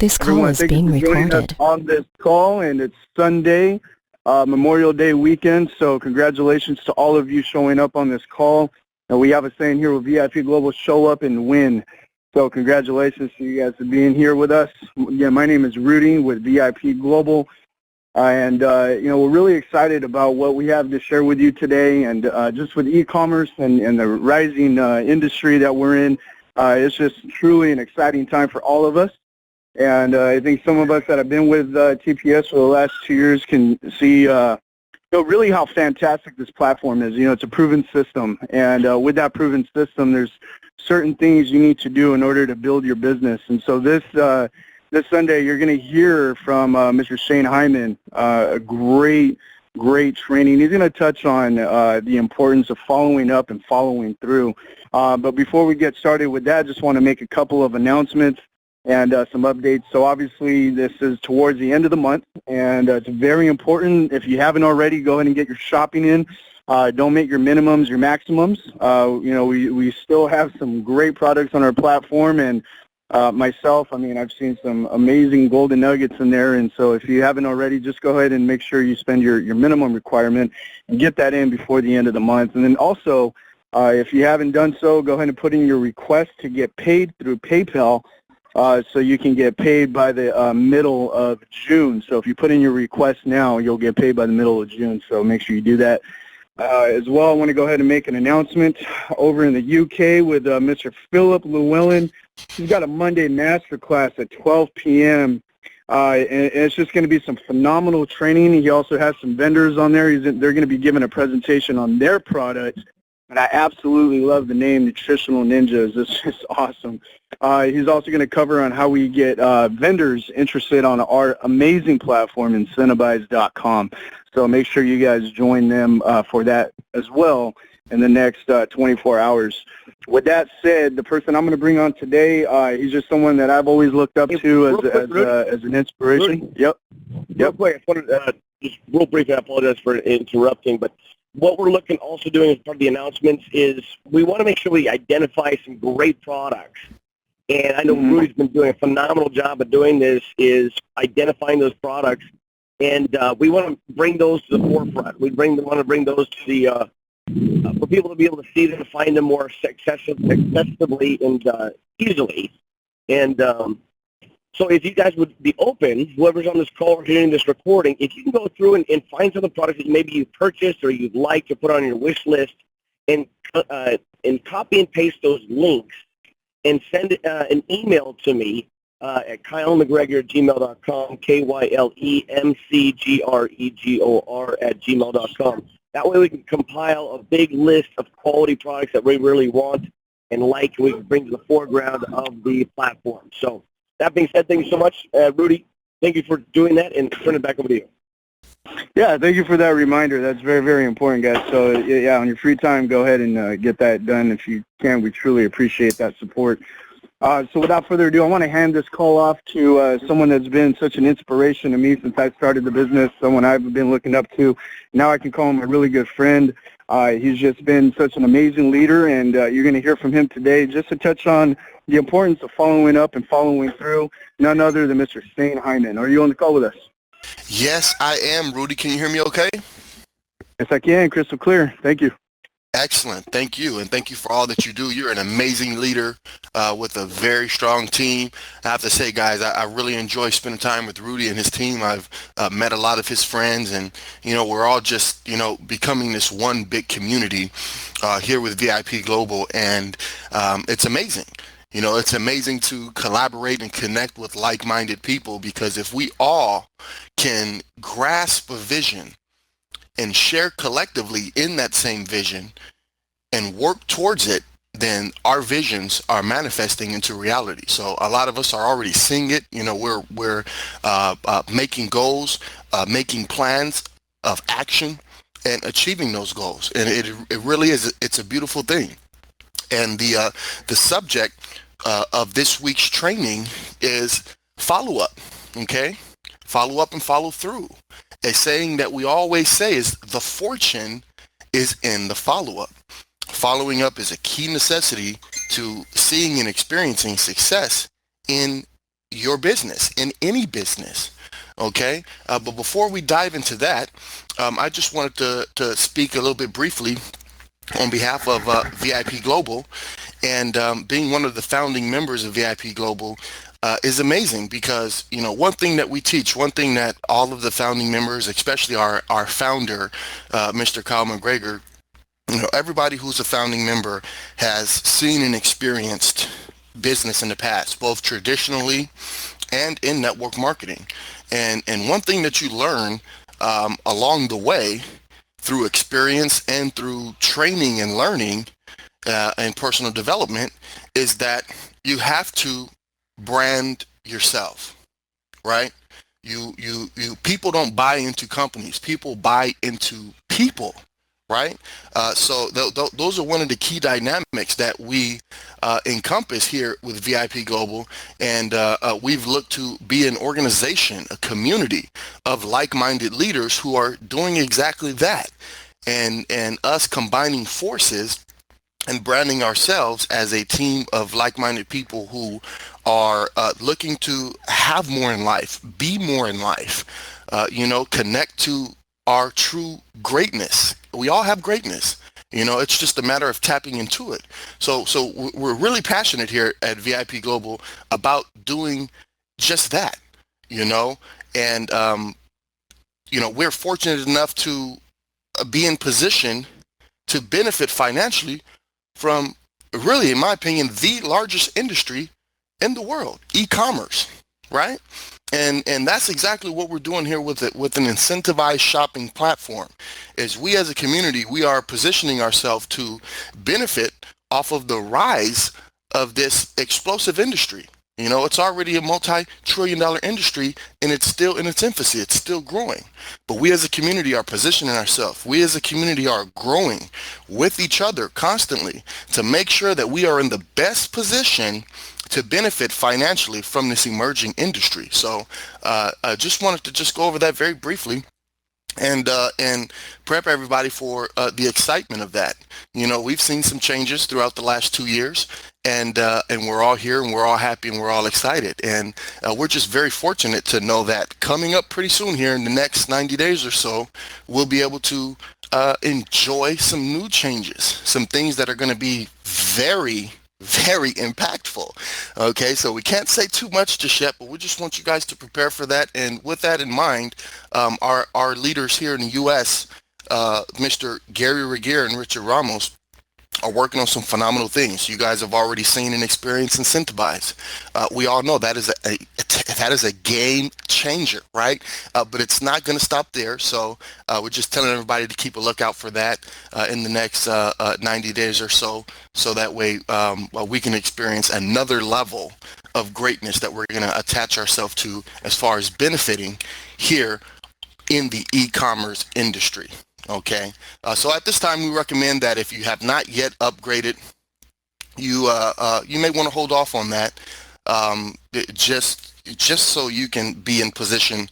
This call Everyone, is thank you being for joining us recorded. on this call, and it's Sunday, Memorial Day weekend, so congratulations to all of you showing up on this call. And we have a saying here with VIP Global, show up and win. So congratulations to you guys for being here with us. Yeah, my name is Rudy with VIP Global, and we're really excited about what we have to share with you today, and just with e-commerce and the rising industry that we're in, it's just truly an exciting time for all of us. And I think some of us that have been with TPS for the last 2 years can see really how fantastic this platform is. It's a proven system. And with that proven system, there's certain things you need to do in order to build your business. And so this Sunday, you're going to hear from Mr. Shane Hyman, a great training. He's going to touch on the importance of following up and following through. But before we get started with that, I just want to make a couple of announcements and some updates. So obviously this is towards the end of the month, and it's very important. If you haven't already, go ahead and get your shopping in. Don't make your minimums your maximums. We still have some great products on our platform, and myself, I've seen some amazing golden nuggets in there. And so if you haven't already, just go ahead and make sure you spend your minimum requirement and get that in before the end of the month. And then also, if you haven't done so, go ahead and put in your request to get paid through PayPal. So you can get paid by the middle of June. So if you put in your request now, you'll get paid by the middle of June. So make sure you do that. As well, I want to go ahead and make an announcement over in the UK with Mr. Philip Llewellyn. He's got a Monday masterclass at 12 p.m. And it's just going to be some phenomenal training. He also has some vendors on there. They're going to be giving a presentation on their products. And I absolutely love the name Nutritional Ninjas. It's just awesome. He's also going to cover on how we get vendors interested on our amazing platform, Incentivize.com. So make sure you guys join them for that as well in the next 24 hours. With that said, the person I'm going to bring on today, he's just someone that I've always looked up to as an inspiration. Rudy. Yep. Real quick, I wanted just real briefly, I apologize for interrupting, but what we're looking also doing as part of the announcements is we want to make sure we identify some great products. And I know Rudy's been doing a phenomenal job of doing this, is identifying those products. And we want to bring those to the forefront. We want to bring those to the for people to be able to see them, find them more accessibly and easily. And so if you guys would be open, whoever's on this call or hearing this recording, if you can go through and find some of the products that maybe you've purchased or you'd like to put on your wish list, and copy and paste those links and send an email to me at kylemcgregor@gmail.com, KYLEMCGREGOR@gmail.com. That way we can compile a big list of quality products that we really want and we can bring to the foreground of the platform. So that being said, thank you so much, Rudy. Thank you for doing that, and turn it back over to you. Yeah, thank you for that reminder. That's very, very important, guys. So, yeah, on your free time, go ahead and get that done if you can. We truly appreciate that support. So without further ado, I want to hand this call off to someone that's been such an inspiration to me since I started the business, someone I've been looking up to. Now I can call him a really good friend. He's just been such an amazing leader, and you're going to hear from him today just to touch on the importance of following up and following through, none other than Mr. Shane Hyman. Are you on the call with us? Yes, I am. Rudy, can you hear me okay? Yes, I can. Crystal clear. Thank you. Excellent. Thank you. And thank you for all that you do. You're an amazing leader with a very strong team. I have to say, guys, I really enjoy spending time with Rudy and his team. I've met a lot of his friends, and, we're all just, becoming this one big community here with VIP Global. And it's amazing. It's amazing to collaborate and connect with like-minded people, because if we all can grasp a vision and share collectively in that same vision and work towards it, then our visions are manifesting into reality. So a lot of us are already seeing it. We're making goals, making plans of action, and achieving those goals. And it really is. It's a beautiful thing. And the subject of this week's training is follow up. Okay, follow up and follow through. A saying that we always say is the fortune is in the follow-up. Following up is a key necessity to seeing and experiencing success in your business, in any business. Okay, but before we dive into that, I just wanted to speak a little bit briefly on behalf of VIP Global, and being one of the founding members of VIP Global is amazing because, one thing that we teach, one thing that all of the founding members, especially our founder, Mr. Kyle McGregor, everybody who's a founding member has seen and experienced business in the past, both traditionally and in network marketing. And one thing that you learn along the way through experience and through training and learning and personal development is that you have to brand yourself, right? You people don't buy into companies, people buy into people, right? So those are one of the key dynamics that we encompass here with VIP Global, and we've looked to be an organization, a community of like-minded leaders who are doing exactly that, and us combining forces and branding ourselves as a team of like-minded people who are looking to have more in life, be more in life, connect to our true greatness. We all have greatness. It's just a matter of tapping into it. So we're really passionate here at VIP Global about doing just that, and, we're fortunate enough to be in position to benefit financially from, really, in my opinion, the largest industry in the world, e-commerce, right? And that's exactly what we're doing here with an incentivized shopping platform. Is we as a community, we are positioning ourselves to benefit off of the rise of this explosive industry. It's already a multi-trillion-dollar industry, and it's still in its infancy. It's still growing. But we as a community are positioning ourselves. We as a community are growing with each other constantly to make sure that we are in the best position to benefit financially from this emerging industry. So I just wanted to just go over that very briefly and prep everybody for the excitement of that. We've seen some changes throughout the last 2 years, and we're all here, and we're all happy, and we're all excited. And we're just very fortunate to know that coming up pretty soon here in the next 90 days or so, we'll be able to enjoy some new changes, some things that are going to be very, very impactful. Okay, so we can't say too much just yet, but we just want you guys to prepare for that. And with that in mind, our leaders here in the U.S., Mr. Gary Regier and Richard Ramos, are working on some phenomenal things. You guys have already seen and experienced Incentivize. We all know that is a game changer, right? But it's not going to stop there. So we're just telling everybody to keep a lookout for that in the next 90 days or so that way we can experience another level of greatness that we're going to attach ourselves to as far as benefiting here in the e-commerce industry. Okay, so at this time we recommend that if you have not yet upgraded, you may want to hold off on that, just so you can be in position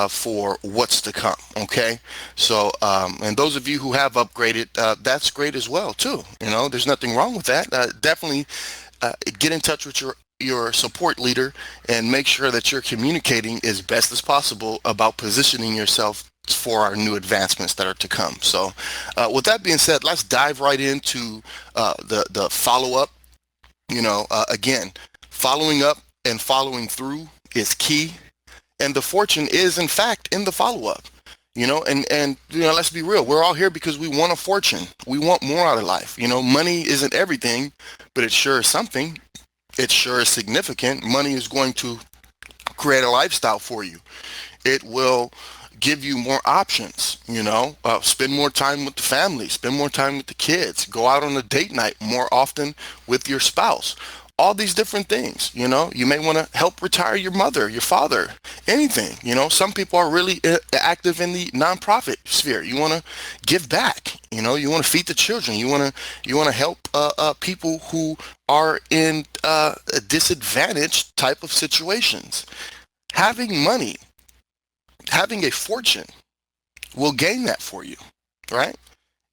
for what's to come. Okay, so and those of you who have upgraded, that's great as well too. There's nothing wrong with that. Definitely get in touch with your support leader and make sure that you're communicating as best as possible about positioning yourself for our new advancements that are to come. So with that being said, let's dive right into the follow-up. Again, following up and following through is key, and the fortune is in fact in the follow-up. And let's be real, we're all here because we want a fortune. We want more out of life. Money isn't everything, but it sure is something. It sure is significant. Money is going to create a lifestyle for you. It will give you more options, spend more time with the family, spend more time with the kids, go out on a date night more often with your spouse, all these different things. You may want to help retire your mother, your father, anything. Some people are really active in the nonprofit sphere. You want to give back, you want to feed the children, you want to help people who are in disadvantaged type of situations. Having money, having a fortune will gain that for you, right?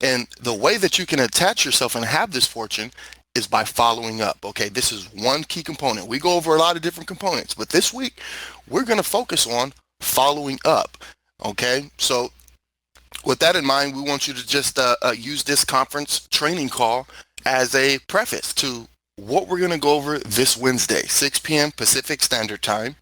And the way that you can attach yourself and have this fortune is by following up. Okay, this is one key component. We go over a lot of different components, but this week we're going to focus on following up. Okay, so with that in mind, we want you to just use this conference training call as a preface to what we're going to go over this Wednesday, 6 p.m. Pacific Standard Time,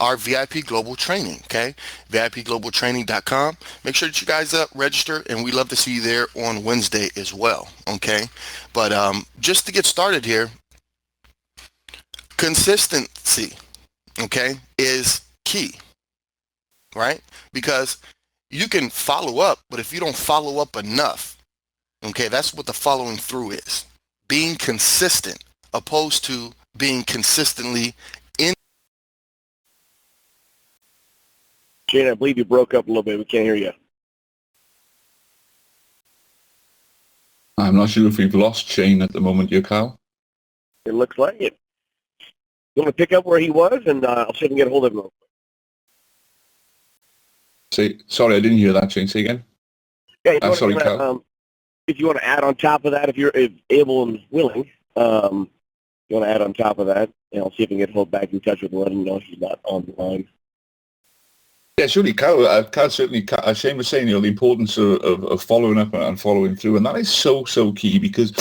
our VIP Global Training, okay? VIPGlobalTraining.com. Make sure that you guys register, and we'd love to see you there on Wednesday as well, okay? But just to get started here, consistency, okay, is key, right? Because you can follow up, but if you don't follow up enough, okay, that's what the following through is. Being consistent opposed to being consistently in. Shane, I believe you broke up a little bit. We can't hear you. I'm not sure if we've lost Shane at the moment, you, Carl. It looks like it. You want to pick up where he was, and I'll see if I can get a hold of him. Sorry, I didn't hear that, Shane. Say again. Yeah, sorry, Carl. If you want to add on top of that, if you're able and willing, you want to add on top of that, and I'll see if I can get hold back in touch with him, let him know he's not on the line. Yeah, surely, Carl certainly, Shane was saying, the importance of following up and following through, and that is so key, because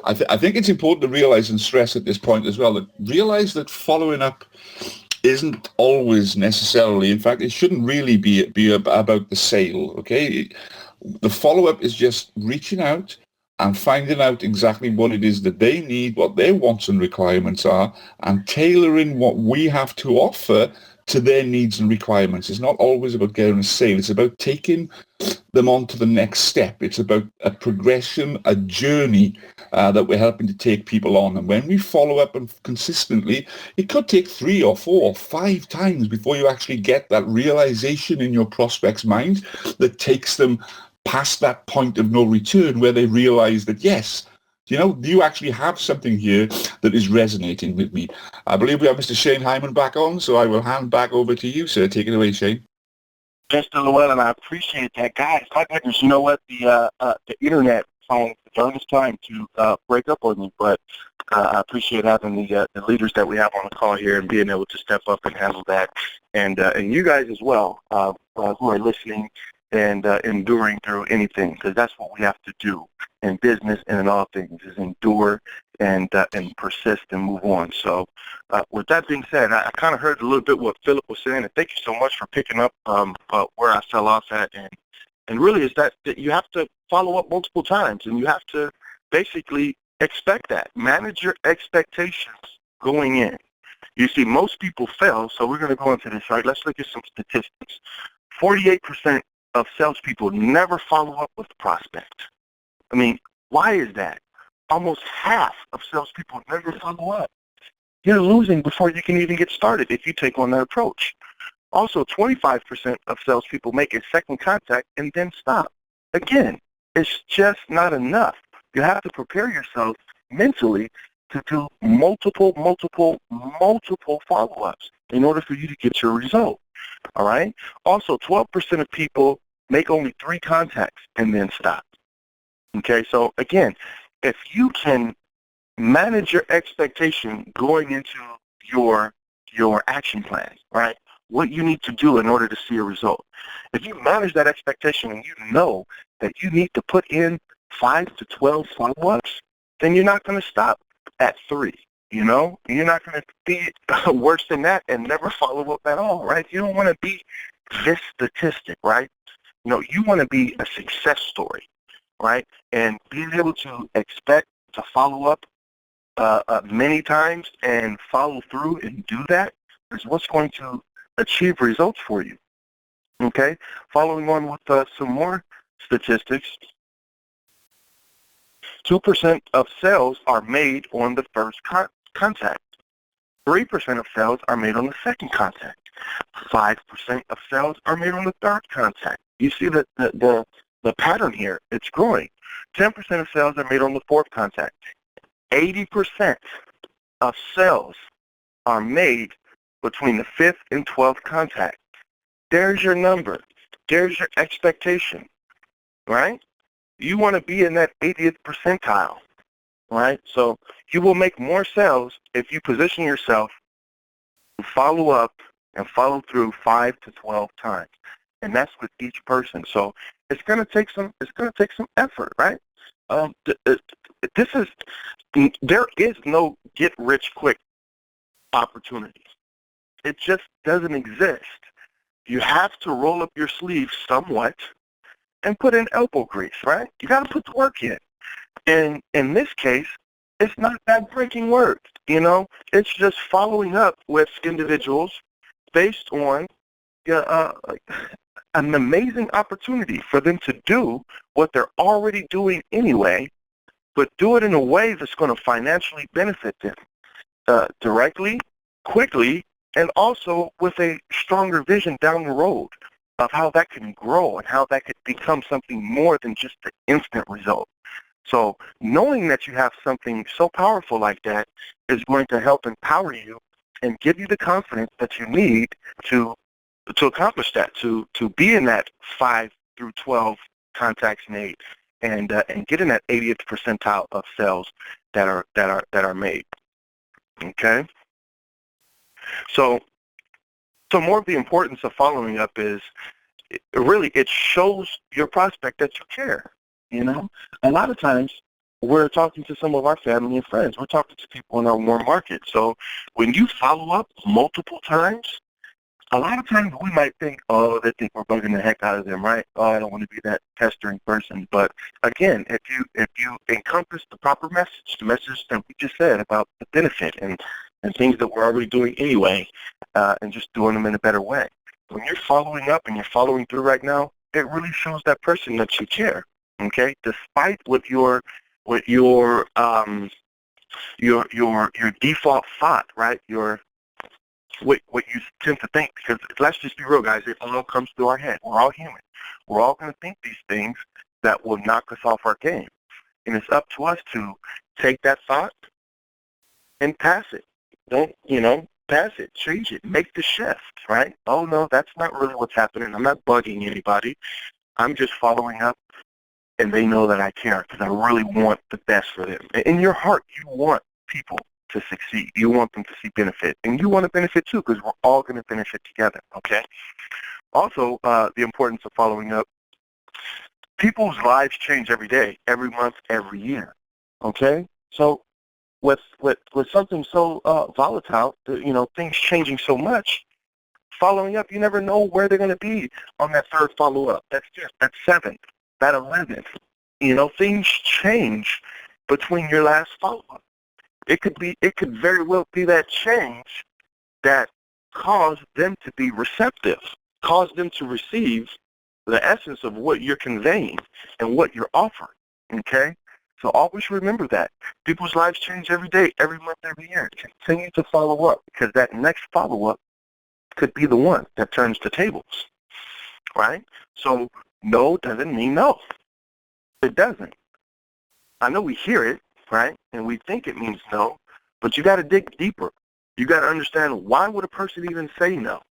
I think it's important to realize and stress at this point as well, that realize that following up isn't always necessarily, in fact, it shouldn't really be about the sale, okay? The follow-up is just reaching out and finding out exactly what it is that they need, what their wants and requirements are, and tailoring what we have to offer to their needs and requirements. It's not always about getting a sale. It's about taking them on to the next step. It's about a progression, a journey that we're helping to take people on. And when we follow up and consistently, it could take 3 or 4 or 5 times before you actually get that realization in your prospect's mind that takes them past that point of no return, where they realize that, yes, you actually have something here that is resonating with me. I believe we have Mr. Shane Hyman back on, so I will hand back over to you, sir. Take it away, Shane. Yes, well, and I appreciate that, guys. My goodness, you know what? The internet found the darndest time to break up on me, but I appreciate having the leaders that we have on the call here and being able to step up and handle that, and you guys as well who are listening and enduring through anything, because that's what we have to do in business and in all things, is endure and persist and move on. So with that being said, I kind of heard a little bit what Philip was saying, and thank you so much for picking up where I fell off at. And really is that you have to follow up multiple times, and you have to basically expect that. Manage your expectations going in. You see, most people fail, so we're going to go into this, right? Let's look at some statistics. 48% of salespeople never follow up with the prospect. I mean, why is that? Almost half of salespeople never follow up. You're losing before you can even get started if you take on that approach. Also, 25% of salespeople make a second contact and then stop. Again, it's just not enough. You have to prepare yourself mentally to do multiple follow-ups in order for you to get your result. All right? Also, 12% of people make only 3 contacts and then stop. Okay, so again, if you can manage your expectation going into your action plan, right? What you need to do in order to see a result. If you manage that expectation and you know that you need to put in 5 to 12 follow-ups, then you're not going to stop at 3. You're not going to be worse than that and never follow up at all, right? You don't want to be this statistic, right? You want to be a success story, right? And being able to expect to follow up many times and follow through and do that is what's going to achieve results for you. Okay? Following on with some more statistics, 2% of sales are made on the first contact. 3% of sales are made on the second contact. 5% of sales are made on the third contact. You see the pattern here. It's growing. 10% of sales are made on the fourth contact. 80% of sales are made between the 5th and 12th contact. There's your number. There's your expectation, right? You want to be in that 80th percentile, All right? So you will make more sales if you position yourself to follow up and follow through 5 to 12 times. And that's with each person. So it's going to take some effort, right? There is no get rich quick opportunity. It just doesn't exist. You have to roll up your sleeves somewhat and put in elbow grease, right? You got to put the work in. And in this case, it's not that breaking work, you know? It's just following up with individuals based on an amazing opportunity for them to do what they're already doing anyway, but do it in a way that's going to financially benefit them directly, quickly, and also with a stronger vision down the road of how that can grow and how that could become something more than just the instant result. So knowing that you have something so powerful like that is going to help empower you and give you the confidence that you need to accomplish that, to be in that 5 through 12 contacts made and get in that 80th percentile of sales that are made. Okay? So more of the importance of following up is it shows your prospect that you care. You know, a lot of times we're talking to some of our family and friends. We're talking to people in our warm market. So when you follow up multiple times, a lot of times we might think, oh, they think we're bugging the heck out of them, right? Oh, I don't want to be that pestering person. But again, if you encompass the proper message, the message that we just said about the benefit and things that we're already doing anyway, and just doing them in a better way. When you're following up and you're following through right now, it really shows that person that you care. Okay, despite what your default thought, right? What you tend to think, because let's just be real, guys. It all comes through our head. We're all human. We're all going to think these things that will knock us off our game, and it's up to us to take that thought and pass it. Don't pass it, change it, make the shift, right? Oh no, that's not really what's happening. I'm not bugging anybody. I'm just following up. And they know that I care because I really want the best for them. In your heart, you want people to succeed. You want them to see benefit. And you want to benefit too because we're all going to benefit together, okay? Also, the importance of following up. People's lives change every day, every month, every year, okay? So with something so volatile, things changing so much, following up, you never know where they're going to be on that third follow-up. That's 7th. That 11th, things change between your last follow-up. It could very well be that change that caused them to be receptive, caused them to receive the essence of what you're conveying and what you're offering, okay? So always remember that. People's lives change every day, every month, every year. Continue to follow up because that next follow-up could be the one that turns the tables, right? So no doesn't mean no. It doesn't. I know we hear it, right? And we think it means no, but you got to dig deeper. You got to understand, why would a person even say no?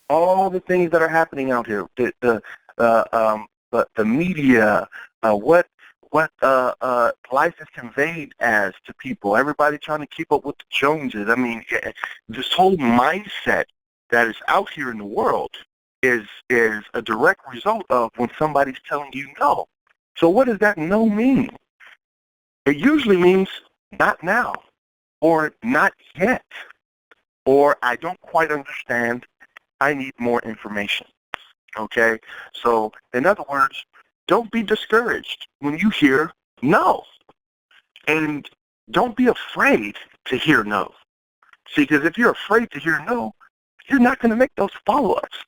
All the things that are happening out here, the media, what life is conveyed as to people, everybody trying to keep up with the Joneses. I mean, this whole mindset that is out here in the world is a direct result of when somebody's telling you no. So what does that no mean? It usually means not now, or not yet, or I don't quite understand, I need more information, okay? So in other words, don't be discouraged when you hear no, and don't be afraid to hear no. See, because if you're afraid to hear no, you're not going to make those follow-ups.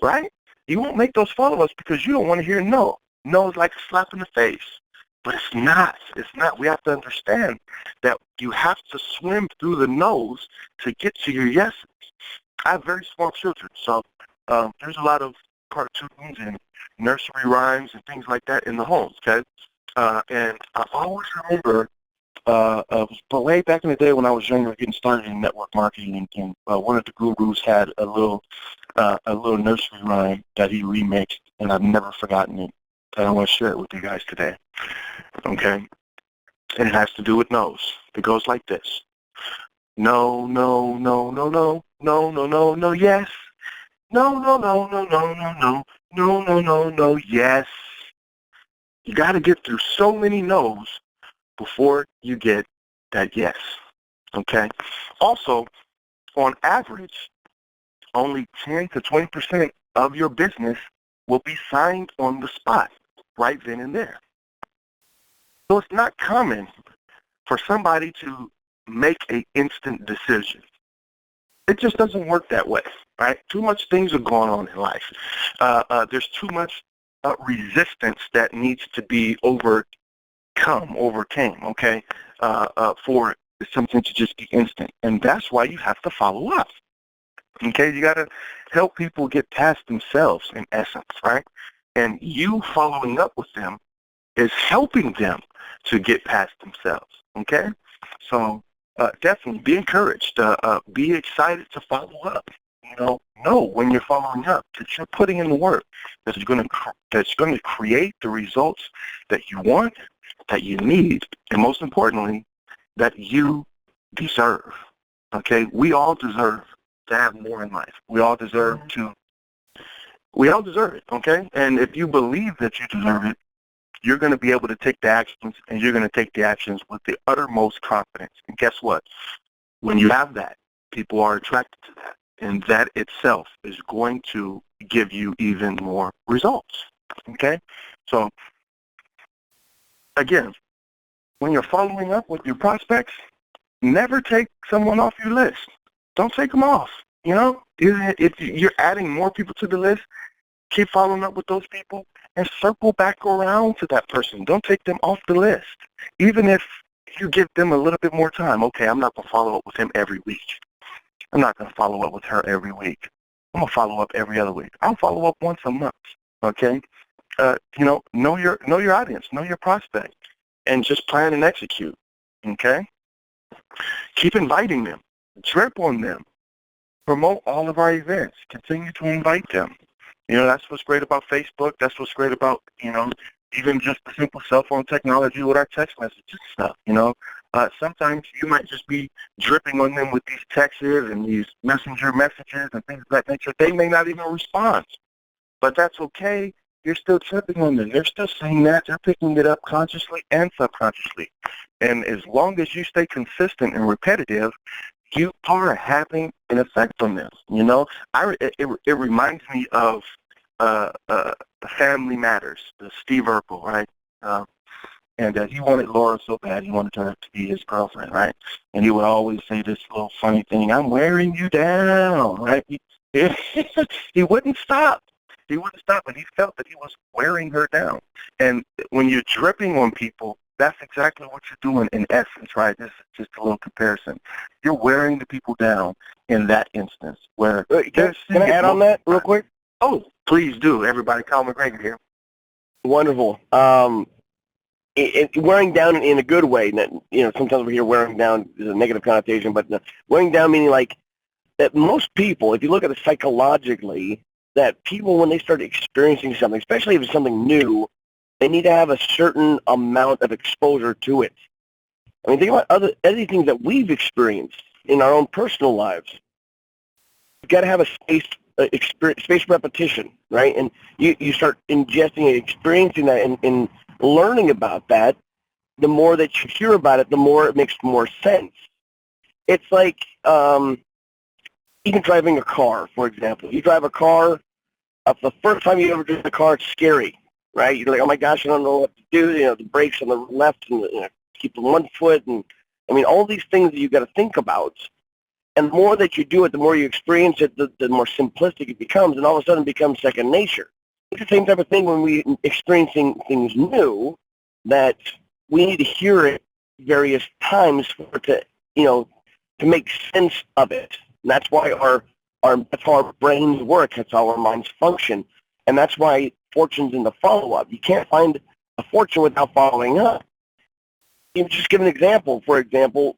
Right? You won't make those follow-ups because you don't want to hear no. No is like a slap in the face. But it's not. It's not. We have to understand that you have to swim through the no's to get to your yeses. I have very small children, so there's a lot of cartoons and nursery rhymes and things like that in the home, okay? And I always remember but way back in the day when I was younger, getting started in network marketing, and one of the gurus had a little nursery rhyme that he remixed, and I've never forgotten it. And I want to share it with you guys today. Okay. and it has to do with no's. It goes like this. No, no, no, no, no, no, no, no, no, yes. No, no, no, no, no, no, no, no, no, no, no, yes. You got to get through so many no's before you get that yes. Okay? Also, on average, only 10 to 20% of your business will be signed on the spot right then and there. So it's not common for somebody to make an instant decision. It just doesn't work that way, right? Too much things are going on in life. There's too much resistance that needs to be overcame, okay, for something to just be instant. And that's why you have to follow up. Okay, you got to help people get past themselves in essence, right? And you following up with them is helping them to get past themselves, okay? So definitely be encouraged. Be excited to follow up. Know when you're following up that you're putting in the work that's going to create the results that you want, that you need, and most importantly, that you deserve. Okay, we all deserve to have more in life. We all deserve it. Okay, and if you believe that you deserve it, you're going to be able to take the actions, and you're going to take the actions with the uttermost confidence. And guess what? When you have that, people are attracted to that, and that itself is going to give you even more results. Okay? So, again, when you're following up with your prospects, never take someone off your list. Don't take them off. If you're adding more people to the list, keep following up with those people and circle back around to that person. Don't take them off the list. Even if you give them a little bit more time. Okay, I'm not going to follow up with him every week. I'm not going to follow up with her every week. I'm going to follow up every other week. I'll follow up once a month. Okay? Know your audience, know your prospect, and just plan and execute. Okay? Keep inviting them. Drip on them. Promote all of our events. Continue to invite them. That's what's great about Facebook. That's what's great about, even just the simple cell phone technology with our text messages stuff, Sometimes you might just be dripping on them with these texts and these messenger messages and things of that nature. They may not even respond, but that's okay. You're still tripping on them. They're still saying that. They're picking it up consciously and subconsciously. And as long as you stay consistent and repetitive, you are having an effect on them. It reminds me of Family Matters, Steve Urkel, right? And he wanted Laura so bad, he wanted her to be his girlfriend, right? And he would always say this little funny thing, "I'm wearing you down," right? He wouldn't stop. He wouldn't stop, and he felt that he was wearing her down. And when you're dripping on people, that's exactly what you're doing in essence, right? This is just a little comparison. You're wearing the people down in that instance. Where Can I add on that real quick? Oh, please do. Everybody, Kyle McGregor here. Wonderful. Wearing down in a good way. Sometimes we hear wearing down is a negative connotation, but wearing down meaning like that most people, if you look at it psychologically, that people when they start experiencing something, especially if it's something new, they need to have a certain amount of exposure to it. I mean, think about other things that we've experienced in our own personal lives. You've got to have a space repetition, right? And you start ingesting and experiencing that and learning about that. The more that you hear about it, the more it makes more sense. It's like even driving a car, for example. You drive a car, the first time you ever drive a car, it's scary, right? You're like, oh my gosh, I don't know what to do. The brakes on the left and keep on one foot, and all these things that you got to think about. And the more that you do it, the more you experience it, the more simplistic it becomes, and all of a sudden it becomes second nature. It's the same type of thing when we're experiencing things new, that we need to hear it various times for it to make sense of it. And that's why that's how our brains work. That's how our minds function. And that's why fortune's in the follow-up. You can't find a fortune without following up. Just give an example. For example,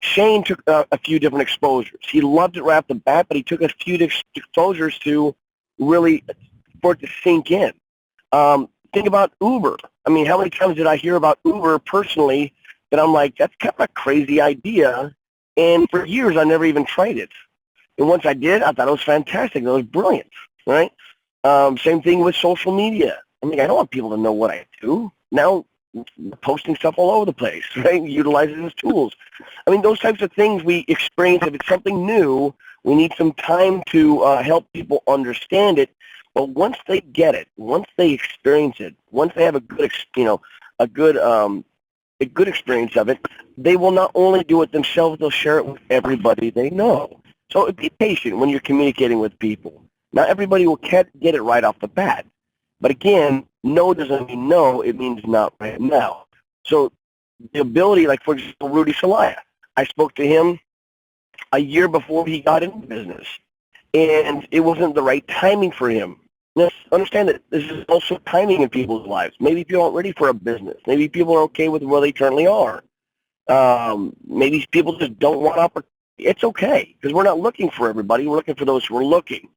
Shane took a few different exposures. He loved it right off the bat, but he took a few exposures to really for it to sink in. think about Uber. I mean, how many times did I hear about Uber personally that I'm like, that's kind of a crazy idea. And for years, I never even tried it. And once I did, I thought it was fantastic. It was brilliant, right? Same thing with social media. I mean, I don't want people to know what I do. Now, posting stuff all over the place, right? Utilizing these tools. I mean, those types of things we experience. If it's something new, we need some time to help people understand it. But once they get it, once they experience it, once they have a good, a good experience of it, they will not only do it themselves, they'll share it with everybody they know. So be patient when you're communicating with people. Not everybody will get it right off the bat. But again, no doesn't mean no, it means not right now. So the ability, like for example, Rudy Salaya, I spoke to him a year before he got into business, and it wasn't the right timing for him. Now, understand that this is also timing in people's lives. Maybe people aren't ready for a business. Maybe people are okay with where they currently are. Maybe people just don't want opportunity. It's okay, because we're not looking for everybody. We're looking for those who are looking.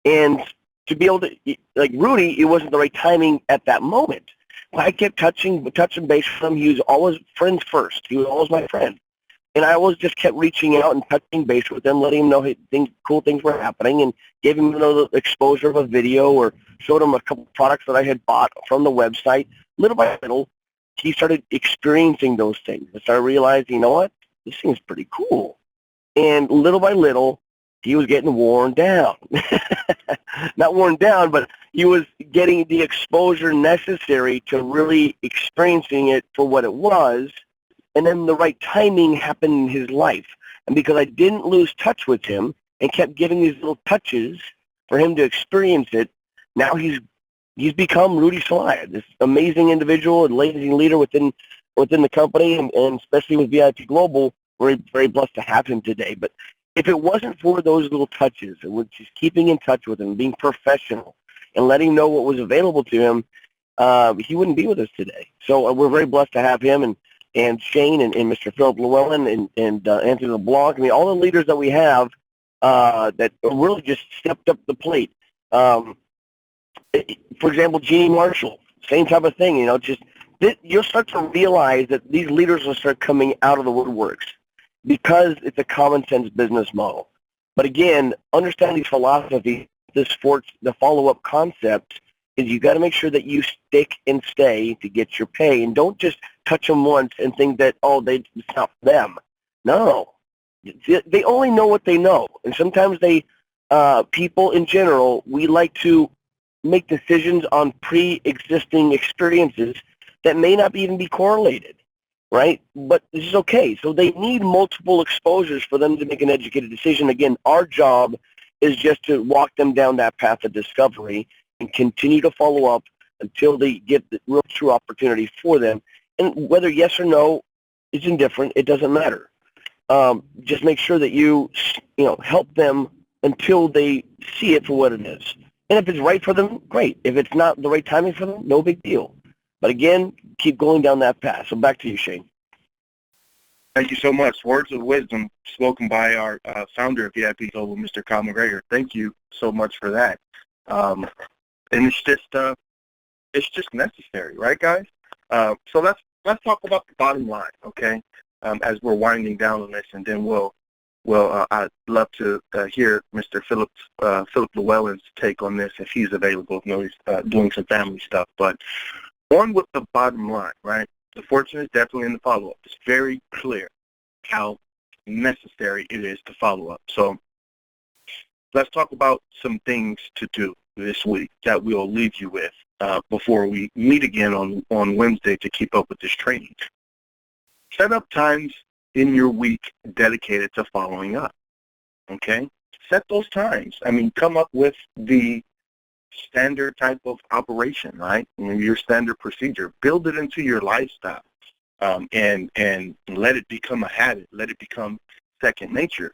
And to be able to, like Rudy, it wasn't the right timing at that moment. I kept touching base with him. He was always friends first. He was always my friend. And I always just kept reaching out and touching base with him, letting him know cool things were happening, and gave him the exposure of a video or showed him a couple of products that I had bought from the website. Little by little, he started experiencing those things. I started realizing, you know what, this thing's pretty cool. And little by little, he was getting worn down. Not worn down, but he was getting the exposure necessary to really experiencing it for what it was. And then the right timing happened in his life. And because I didn't lose touch with him and kept giving these little touches for him to experience it, now he's become Rudy Salaya, this amazing individual and amazing leader within the company, and especially with VIP Global. We're very blessed to have him today. But if it wasn't for those little touches, and with just keeping in touch with him, being professional, and letting him know what was available to him, he wouldn't be with us today. So we're very blessed to have him, and Shane and Mr. Philip Llewellyn and Anthony LeBlanc. I mean, all the leaders that we have that really just stepped up the plate. For example, Jeannie Marshall, same type of thing. You'll start to realize that these leaders will start coming out of the woodworks because it's a common sense business model. But again, understand these philosophies, the follow-up concept is you got to make sure that you stick and stay to get your pay, and don't just touch them once and think that, it's not them. No. They only know what they know. And sometimes people in general, we like to make decisions on pre-existing experiences that may not even be correlated, right? But this is okay. So they need multiple exposures for them to make an educated decision. Again, our job is just to walk them down that path of discovery and continue to follow up until they get the real true opportunity for them. And whether yes or no is indifferent, it doesn't matter. Just make sure that you help them until they see it for what it is. And if it's right for them, great. If it's not the right timing for them, no big deal. But again, keep going down that path. So back to you, Shane. Thank you so much. Words of wisdom spoken by our founder of VIP Global, Mr. Kyle McGregor. Thank you so much for that. And it's just necessary, right, guys? So let's talk about the bottom line, okay? As we're winding down on this, and then I'd love to hear Mr. Philip Llewellyn's take on this if he's available. I know he's doing some family stuff, but on with the bottom line, right? The fortune is definitely in the follow-up. It's very clear how necessary it is to follow up. So let's talk about some things to do this week that we'll leave you with before we meet again on Wednesday to keep up with this training. Set up times in your week dedicated to following up, okay? Set those times. I mean, come up with the standard type of operation, right? I mean, your standard procedure. Build it into your lifestyle, and let it become a habit. Let it become second nature.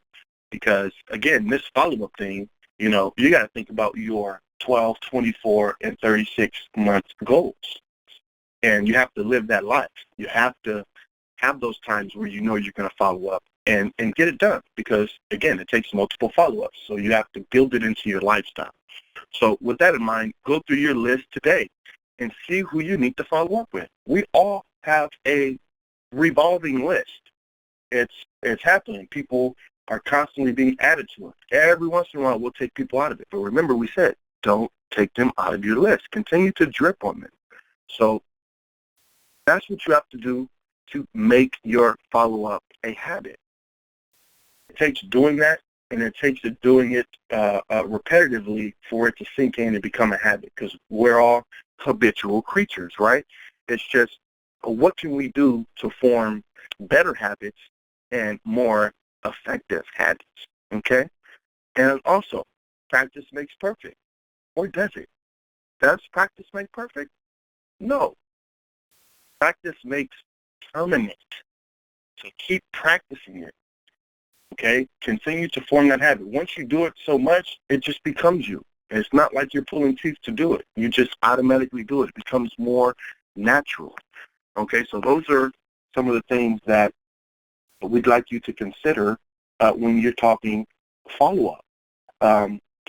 Because, again, this follow-up thing, you got to think about your 12, 24, and 36-month goals. And you have to live that life. You have to have those times where you're going to follow up and get it done. Because, again, it takes multiple follow-ups. So you have to build it into your lifestyle. So with that in mind, go through your list today and see who you need to follow up with. We all have a revolving list. It's happening. People are constantly being added to it. Every once in a while, we'll take people out of it. But remember, we said, don't take them out of your list. Continue to drip on them. So that's what you have to do to make your follow-up a habit. It takes doing that, and it takes doing it repetitively for it to sink in and become a habit, because we're all habitual creatures, right? It's just, what can we do to form better habits and more effective habits, okay? And also, practice makes perfect. Or does it? Does practice make perfect? No. Practice makes permanent. So keep practicing it, okay? Continue to form that habit. Once you do it so much, it just becomes you. It's not like you're pulling teeth to do it. You just automatically do it. It becomes more natural, okay? So those are some of the things that we'd like you to consider when you're talking follow-up.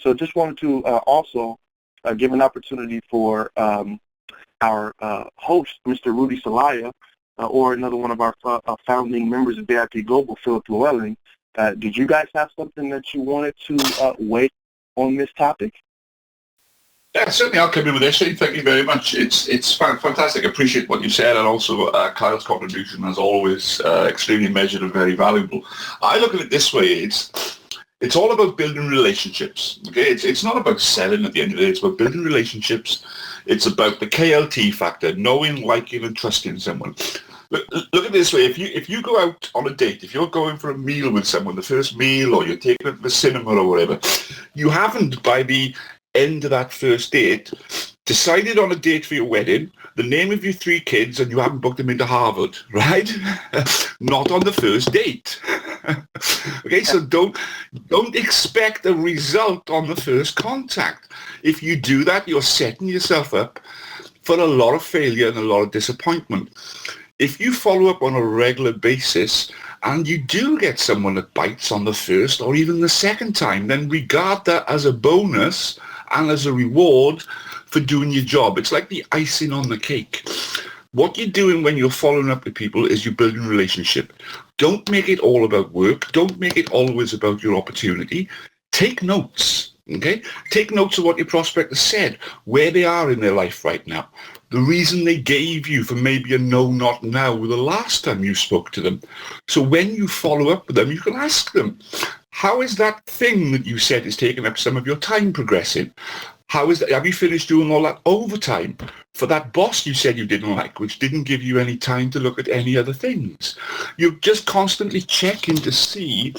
So just wanted to also give an opportunity for our host, Mr. Rudy Celaya, or another one of our founding members of VIP Global, Philip Llewellyn. Did you guys have something that you wanted to weigh on this topic? Yeah, certainly I'll come in with this. Thank you very much. It's fantastic. I appreciate what you said, and also Kyle's contribution, as always, extremely measured and very valuable. I look at it this way. It's all about building relationships. Okay, it's not about selling at the end of the day. It's about building relationships. It's about the KLT factor, knowing, liking, and trusting someone. Look at it this way. If you go out on a date, if you're going for a meal with someone, the first meal, or you're taking it to the cinema or whatever, you haven't, by the end of that first date, decided on a date for your wedding, the name of your 3 kids, and you haven't booked them into Harvard, right? Not on the first date. Okay, so don't expect a result on the first contact. If you do that, you're setting yourself up for a lot of failure and a lot of disappointment. If you follow up on a regular basis and you do get someone that bites on the first or even the second time, then regard that as a bonus and as a reward for doing your job. It's like the icing on the cake. What you're doing when you're following up with people is you're building a relationship. Don't make it all about work. Don't make it always about your opportunity. Take notes, okay? Take notes of what your prospect has said, where they are in their life right now, the reason they gave you for maybe a no, not now, the last time you spoke to them. So when you follow up with them, you can ask them, how is that thing that you said is taking up some of your time progressing? How is that? Have you finished doing all that overtime for that boss you said you didn't like, which didn't give you any time to look at any other things? You're just constantly checking to see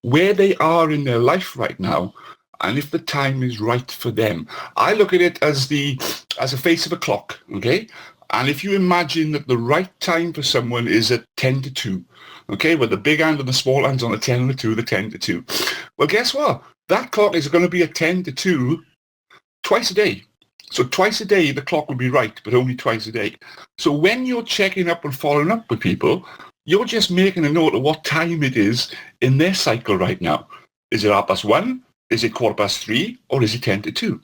where they are in their life right now and if the time is right for them. I look at it as a face of a clock, okay? And if you imagine that the right time for someone is at 10 to 2, okay, with the big hand and the small hands on the 10 and the 2, the 10 to 2. Well, guess what? That clock is going to be at 10 to 2 twice a day. So twice a day, the clock will be right, but only twice a day. So when you're checking up and following up with people, you're just making a note of what time it is in their cycle right now. Is it 1:30? Is it 3:15? Or is it 10 to 2?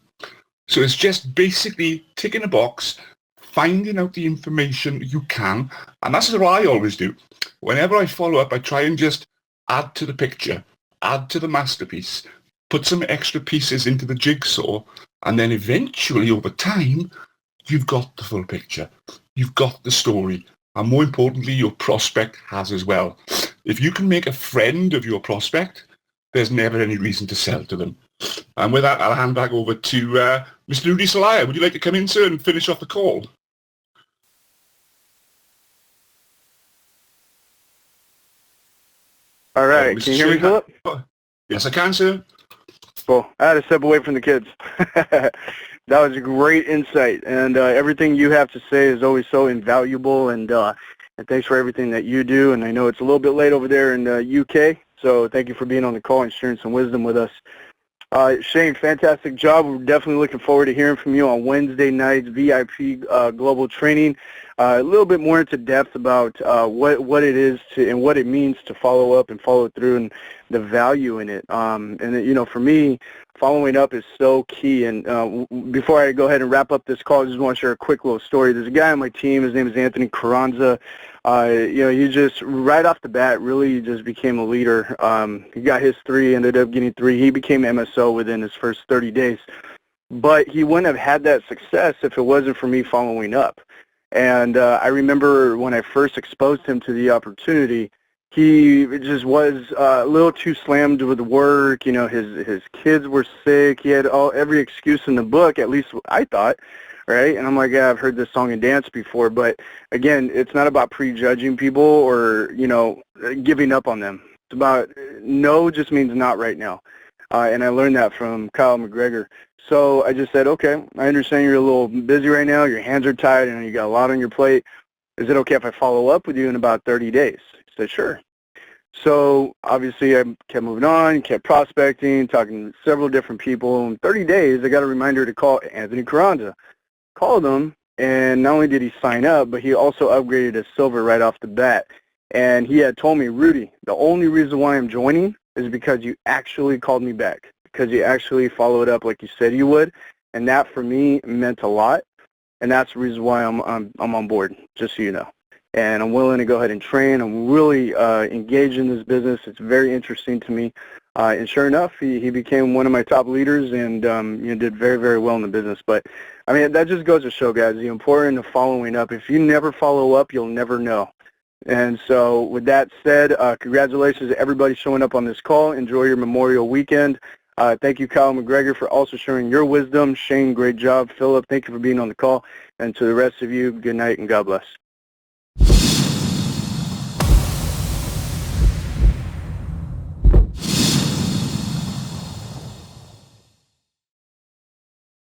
So it's just basically ticking a box, finding out the information you can. And that's what I always do. Whenever I follow up, I try and just add to the picture, add to the masterpiece, put some extra pieces into the jigsaw, and then eventually over time, you've got the full picture. You've got the story. And more importantly, your prospect has as well. If you can make a friend of your prospect, there's never any reason to sell to them. And with that, I'll hand back over to Mr. Rudy Celaya. Would you like to come in, sir, and finish off the call? All right. Can you hear me, Philip? Yes, I can, sir. Well, I had to step away from the kids. That was a great insight, and everything you have to say is always so invaluable, and thanks for everything that you do. And I know it's a little bit late over there in the UK, so thank you for being on the call and sharing some wisdom with us. Shane, fantastic job. We're definitely looking forward to hearing from you on Wednesday night's VIP Global Training. a little bit more into depth about what it is to and what it means to follow up and follow through and the value in it. And for me, following up is so key. And before I go ahead and wrap up this call, I just want to share a quick little story. There's a guy on my team. His name is Anthony Carranza. He just right off the bat really just became a leader. He got his 3, ended up getting 3. He became MSO within his first 30 days. But he wouldn't have had that success if it wasn't for me following up. And I remember when I first exposed him to the opportunity, he just was a little too slammed with work. His kids were sick. He had every excuse in the book, at least I thought, right? And I'm like, yeah, I've heard this song and dance before. But again, it's not about prejudging people or, giving up on them. It's about no just means not right now. And I learned that from Kyle McGregor. So I just said, okay, I understand you're a little busy right now. Your hands are tied and you got a lot on your plate. Is it okay if I follow up with you in about 30 days? He said, sure. So obviously I kept moving on, kept prospecting, talking to several different people. In 30 days, I got a reminder to call Anthony Carranza. Called him, and not only did he sign up, but he also upgraded to silver right off the bat. And he had told me, Rudy, the only reason why I'm joining is because you actually called me back, because you actually followed up like you said you would. And that for me meant a lot. And that's the reason why I'm on board, just so you know. And I'm willing to go ahead and train. I'm really engaged in this business. It's very interesting to me. And sure enough, he became one of my top leaders and did very, very well in the business. But, I mean, that just goes to show, guys, the importance of following up. If you never follow up, you'll never know. And so with that said, congratulations to everybody showing up on this call. Enjoy your Memorial weekend. Thank you, Kyle McGregor, for also sharing your wisdom. Shane, great job. Philip, thank you for being on the call. And to the rest of you, good night and God bless.